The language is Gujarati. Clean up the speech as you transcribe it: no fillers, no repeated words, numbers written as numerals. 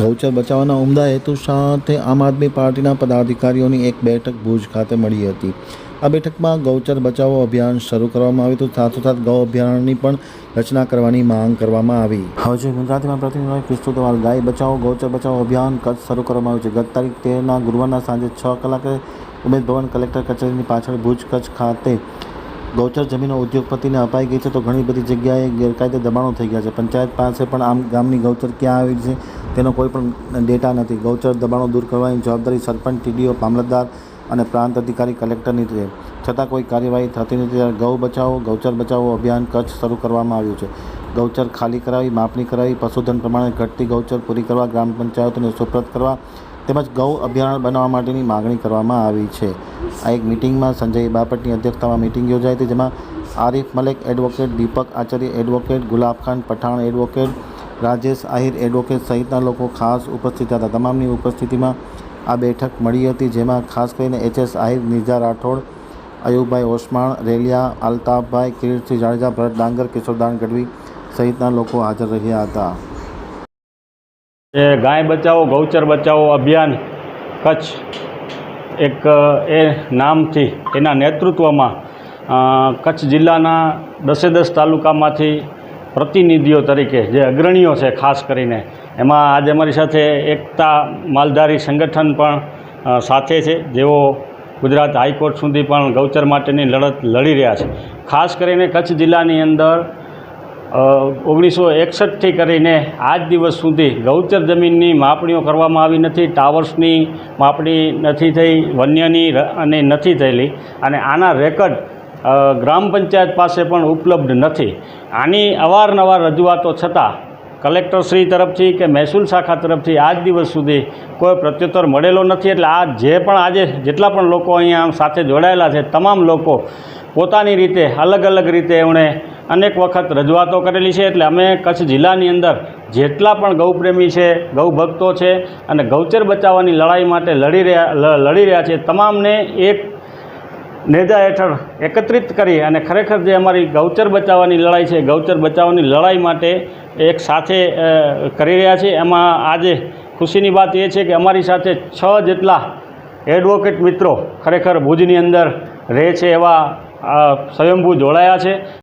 ગૌચર બચાવવાના ઉમદા હેતુ સાથે આમ આદમી પાર્ટીના પદાધિકારીઓની એક બેઠક ભુજ ખાતે મળી હતી। આ બેઠકમાં ગૌચર બચાવો અભિયાન શરૂ કરવામાં આવ્યું હતું। સાથોસાથ ગૌ અભયારણ્યની પણ રચના કરવાની માંગ કરવામાં આવી। હવે જે ગુજરાતીમાં પ્રતિનિધિ કિસ્સો સવાલ ગાય બચાવો ગૌચર બચાવો અભિયાન કચ્છ શરૂ કરવામાં આવ્યું છે। ગત તારીખ 13ના ગુરુવારના સાંજે 6 કલાકે ઉમેદ ભવન કલેક્ટર કચેરીની પાછળ ભુજ કચ્છ ખાતે ગૌચર જમીનો ઉદ્યોગપતિને અપાઈ ગઈ છે, તો ઘણી બધી જગ્યાએ ગેરકાયદે દબાણો થઈ ગયા છે। પંચાયત પાસે પણ આમ ગામની ગૌચર ક્યાં આવી છે તેનો કોઈ પણ ડેટા નથી। ગૌચર દબાણો દૂર કરવાની જવાબદારી સરપંચ, ટીડીઓ, મામલતદાર અને પ્રાંત અધિકારી કલેક્ટરની છે, છતાં કોઈ કાર્યવાહી થતી નથી। ત્યારે ગૌ બચાવો ગૌચર બચાવો અભિયાન કચ્છ શરૂ કરવામાં આવ્યું છે। ગૌચર ખાલી કરાવી, માપણી કરાવી, પશુધન પ્રમાણે ઘટતી ગૌચર પૂરી કરવા ગ્રામ પંચાયતોને સુપ્રત કરવા તેમજ ગૌ અભયારણ્ય બનાવવા માટેની માગણી કરવામાં આવી છે। આ એક મિટિંગમાં સંજય બાપટની અધ્યક્ષતામાં મિટિંગ યોજાઈ હતી, જેમાં Arif Malek advocate, Deepak Acharya advocate, Gulabkhan Pathan advocate, Rajesh Ahir advocate સહિતના લોકો ખાસ ઉપસ્થિત હતા। તમામની ઉપસ્થિતિમાં આ બેઠક મળી હતી, જેમાં ખાસ કરીને HS આહિર, નિર્જા રાઠોડ, અયુબભાઈ ઓસમાણ, રેલિયા, અલ્તાફભાઈ, કિરીટસિંહ જાડેજા, ભરત ડાંગર, કિશોરદાન ગઢવી સહિતના લોકો હાજર રહ્યા હતા। ગાય બચાવો ગૌચર બચાવો અભિયાન કચ્છ એક એ નામથી એના નેતૃત્વમાં કચ્છ જિલ્લાના 10 તાલુકામાંથી પ્રતિનિધિઓ તરીકે જે અગ્રણીઓ છે, ખાસ કરીને એમાં આજે અમારી સાથે એકતા માલધારી સંગઠન પણ સાથે છે, જેઓ ગુજરાત હાઈકોર્ટ સુધી પણ ગૌચર માટેની લડત લડી રહ્યા છે। ખાસ કરીને કચ્છ જિલ્લાની અંદર 1961થી કરીને આજ દિવસ સુધી ગૌચર જમીનની માપણીઓ કરવામાં આવી નથી, ટાવર્સની માપણી નથી થઈ, વન્યની અને નથી થયેલી, અને આના રેકર્ડ ગ્રામ પંચાયત પાસે પણ ઉપલબ્ધ નથી। આની અવારનવાર રજૂઆતો છતાં કલેક્ટરશ્રી તરફથી કે મહેસૂલ શાખા તરફથી આજ દિવસ સુધી કોઈ પ્રત્યુત્તર મળેલો નથી। એટલે આ જે પણ આજે જેટલા પણ લોકો અહીંયા સાથે જોડાયેલા છે, તમામ લોકો પોતાની રીતે અલગ અલગ રીતે એમણે અનેક વખત રજૂઆતો કરેલી છે। એટલે અમે કચ્છ જિલ્લાની અંદર જેટલા પણ ગૌપ્રેમી છે, ગૌ ભક્તો છે અને ગૌચર બચાવવાની લડાઈ માટે લડી રહ્યા છે, તમામને એક નેજા હેઠળ એકત્રિત કરી અને ખરેખર જે અમારી ગૌચર બચાવવાની લડાઈ છે, ગૌચર બચાવવાની લડાઈ માટે એક સાથે કરી રહ્યા છે। એમાં આજે ખુશીની વાત એ છે કે અમારી સાથે 6 જેટલા એડવોકેટ મિત્રો ખરેખર ભુજની અંદર રહે છે એવા સ્વયંભૂ જોડાયા છે।